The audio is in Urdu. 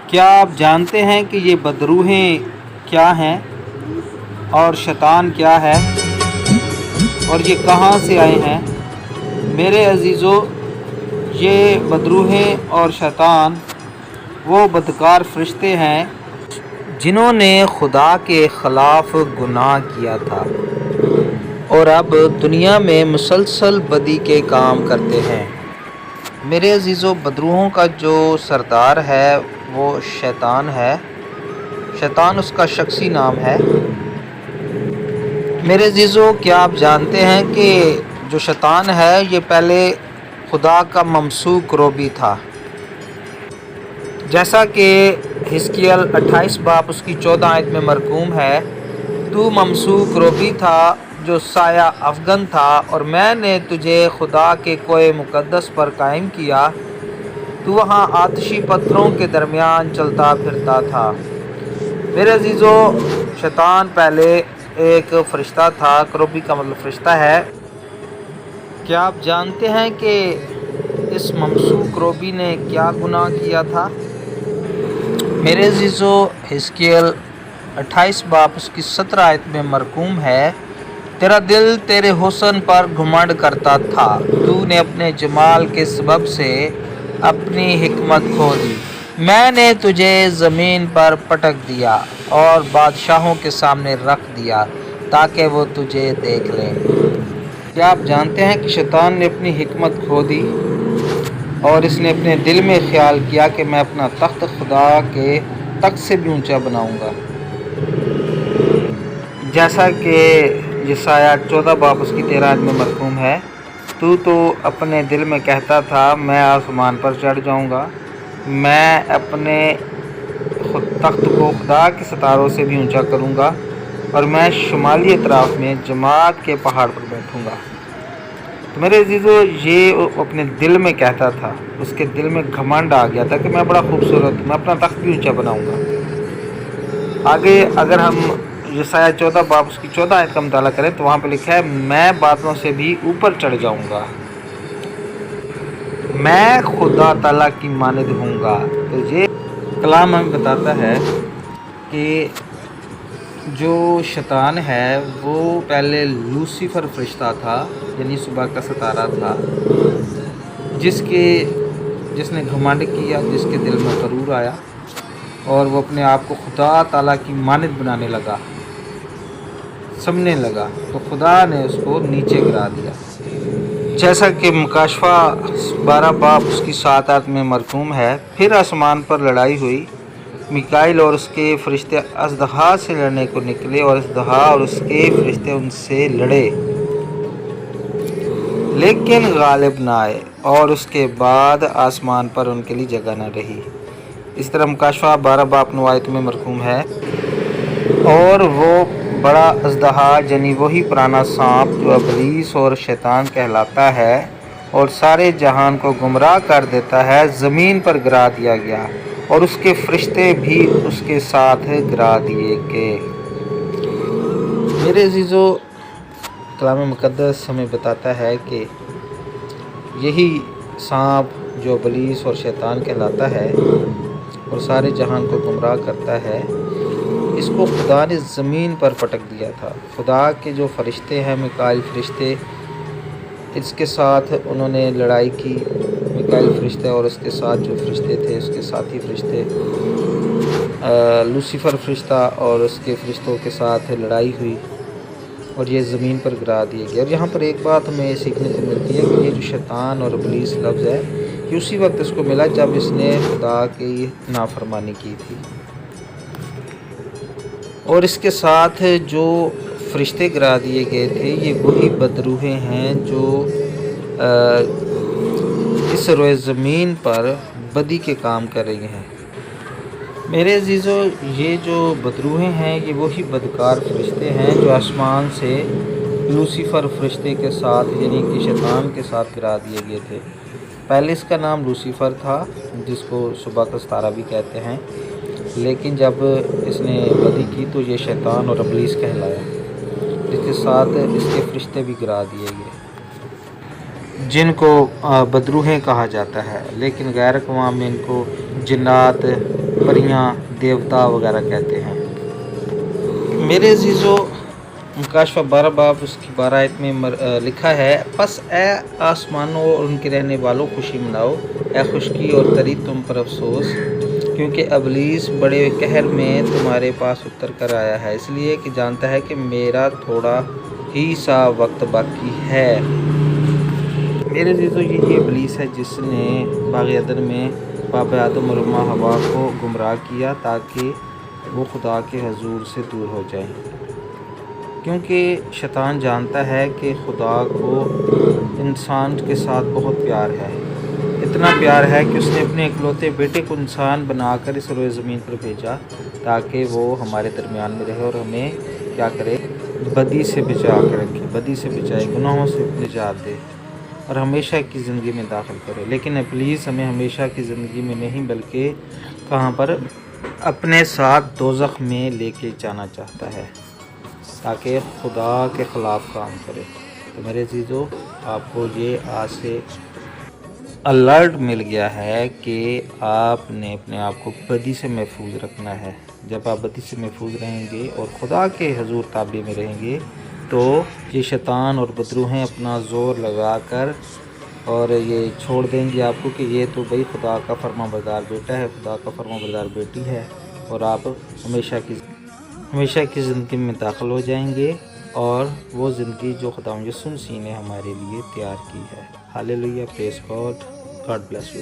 کیا آپ جانتے ہیں کہ یہ بدروحیں کیا ہیں اور شیطان کیا ہے اور یہ کہاں سے آئے ہیں؟ میرے عزیزو، یہ بدروحیں اور شیطان وہ بدکار فرشتے ہیں جنہوں نے خدا کے خلاف گناہ کیا تھا اور اب دنیا میں مسلسل بدی کے کام کرتے ہیں۔ میرے عزیزو، بدروحوں کا جو سردار ہے وہ شیطان ہے۔ شیطان اس کا شخصی نام ہے۔ میرے عزیزو، کیا آپ جانتے ہیں کہ جو شیطان ہے یہ پہلے خدا کا ممسوک روبی تھا؟ جیسا کہ حزقیل 28 باب اس کی 14 آیت میں مرقوم ہے، تو ممسوک روبی تھا جو سایہ افغن تھا، اور میں نے تجھے خدا کے کوہ مقدس پر قائم کیا، تو وہاں آتشی پتھروں کے درمیان چلتا پھرتا تھا۔ میرے عزیزو، شیطان پہلے ایک فرشتہ تھا۔ کروبی کا مطلب فرشتہ ہے۔ کیا آپ جانتے ہیں کہ اس ممسوک روبی نے کیا گناہ کیا تھا؟ میرے عزیزو، حزقیل 28 باب اس کی 17 آیت میں مرقوم ہے، تیرا دل تیرے حسن پر گھمنڈ کرتا تھا، تو نے اپنے جمال کے سبب سے اپنی حکمت کھو دی، میں نے تجھے زمین پر پٹک دیا اور بادشاہوں کے سامنے رکھ دیا تاکہ وہ تجھے دیکھ لیں۔ کیا آپ جانتے ہیں کہ شیطان نے اپنی حکمت کھو دی اور اس نے اپنے دل میں خیال کیا کہ میں اپنا تخت خدا کے تخت سے بھی اونچا بناؤں گا، جیسا کہ یسایہ 14 باب اس کی 13 آیت میں مرقوم ہے، تو اپنے دل میں کہتا تھا میں آسمان پر چڑھ جاؤں گا، میں اپنے تخت کو خدا کے ستاروں سے بھی اونچا کروں گا، اور میں شمالی اطراف میں جماعت کے پہاڑ پر بیٹھوں گا۔ تو میرے عزیزو، یہ اپنے دل میں کہتا تھا، اس کے دل میں گھمنڈ آ گیا تھا کہ میں بڑا خوبصورت ہوں، میں اپنا تخت بھی اونچا بناؤں گا۔ آگے اگر ہم یسایہ 14 باب اس کی 14 آیت کا مطالعہ کریں تو وہاں پہ لکھا ہے، میں بادلوں سے بھی اوپر چڑھ جاؤں گا، میں خدا تعالیٰ کی مانند ہوں گا۔ تو یہ کلام ہمیں بتاتا ہے کہ جو شیطان ہے وہ پہلے لوسیفر فرشتہ تھا، یعنی صبح کا ستارہ تھا، جس نے گھمنڈ کیا، جس کے دل میں غرور آیا اور وہ اپنے آپ کو خدا تعالیٰ کی مانند بنانے لگا، سمجھنے لگا، تو خدا نے اس کو نیچے گرا دیا۔ جیسا کہ مکاشفہ 12 باب اس کی 7 آیت میں مرقوم ہے، پھر آسمان پر لڑائی ہوئی، میکائیل اور اس کے فرشتے اژدہا سے لڑنے کو نکلے، اور اژدہا اور اس کے فرشتے ان سے لڑے لیکن غالب نہ آئے، اور اس کے بعد آسمان پر ان کے لیے جگہ نہ رہی۔ اس طرح مکاشفہ 12 باب 9 آیت میں مرقوم ہے، اور وہ بڑا اژدہا، یعنی وہی پرانا سانپ جو ابلیس اور شیطان کہلاتا ہے اور سارے جہان کو گمراہ کر دیتا ہے، زمین پر گرا دیا گیا، اور اس کے فرشتے بھی اس کے ساتھ گرا دیے گئے۔ میرے عزیزو، کلام مقدس ہمیں بتاتا ہے کہ یہی سانپ جو ابلیس اور شیطان کہلاتا ہے اور سارے جہان کو گمراہ کرتا ہے، اس کو خدا نے زمین پر پٹک دیا تھا۔ خدا کے جو فرشتے ہیں، میکائیل فرشتے، اس کے ساتھ انہوں نے لڑائی کی، میکائیل فرشتے اور اس کے ساتھ جو فرشتے تھے، اس کے ساتھی فرشتے، لوسیفر فرشتہ اور اس کے فرشتوں کے ساتھ لڑائی ہوئی، اور یہ زمین پر گرا دیے گئے۔ اور یہاں پر ایک بات ہمیں سیکھنے کو ملتی ہے کہ یہ جو شیطان اور ابلیس لفظ ہے، یہ اسی وقت اس کو ملا جب اس نے خدا کی نافرمانی کی تھی، اور اس کے ساتھ جو فرشتے گرا دیے گئے تھے یہ وہی بدروحیں ہیں جو اس روئے زمین پر بدی کے کام کر رہی ہیں۔ میرے عزیزو، یہ جو بدروحیں ہیں یہ وہی بدکار فرشتے ہیں جو آسمان سے لوسیفر فرشتے کے ساتھ، یعنی کہ شیطان کے ساتھ گرا دیے گئے تھے۔ پہلے اس کا نام لوسیفر تھا، جس کو صبح کا ستارہ بھی کہتے ہیں، لیکن جب اس نے بدی کی تو یہ شیطان اور ابلیس کہلایا، جس کے ساتھ اس کے فرشتے بھی گرا دیے گئے، جن کو بدروحیں کہا جاتا ہے، لیکن غیر اقوام میں ان کو جنات پریاں دیوتا وغیرہ کہتے ہیں۔ میرے عزیزو، مکاشفہ 12 باب اس کی 12 آیت میں لکھا ہے، پس اے آسمانوں اور ان کے رہنے والوں خوشی مناؤ، اے خشکی اور تری تم پر افسوس، کیونکہ ابلیس بڑے قہر میں تمہارے پاس اتر کر آیا ہے، اس لیے کہ جانتا ہے کہ میرا تھوڑا ہی سا وقت باقی ہے۔ میرے عزیزو، یہی ابلیس ہے جس نے باغ عدن میں باپ آدم اور اماں حوا کو گمراہ کیا تاکہ وہ خدا کے حضور سے دور ہو جائیں، کیونکہ شیطان جانتا ہے کہ خدا کو انسان کے ساتھ بہت پیار ہے، اتنا پیار ہے کہ اس نے اپنے اکلوتے بیٹے کو انسان بنا کر اس روئے زمین پر بھیجا تاکہ وہ ہمارے درمیان میں رہے اور ہمیں کیا کرے، بدی سے بچا کے رکھے، بدی سے بچائے، گناہوں سے نجات دے اور ہمیشہ کی زندگی میں داخل کرے۔ لیکن ابلیس ہمیں ہمیشہ کی زندگی میں نہیں بلکہ کہاں پر، اپنے ساتھ دوزخ میں لے کے جانا چاہتا ہے تاکہ خدا کے خلاف کام کرے۔ تو میرے عزیزو، آپ کو یہ آج سے الرٹ مل گیا ہے کہ آپ نے اپنے آپ کو بدی سے محفوظ رکھنا ہے۔ جب آپ بدی سے محفوظ رہیں گے اور خدا کے حضور تابع میں رہیں گے تو یہ شیطان اور بدروہیں اپنا زور لگا کر اور یہ چھوڑ دیں گے آپ کو کہ یہ تو بھئی خدا کا فرما بردار بیٹا ہے، خدا کا فرما بردار بیٹی ہے، اور آپ ہمیشہ کی زندگی میں داخل ہو جائیں گے، اور وہ زندگی جو خدا یسوع مسیح نے ہمارے لیے تیار کی ہے۔ ہاللیلویہ، پریز گاڈ، گاڈ بلیس یو۔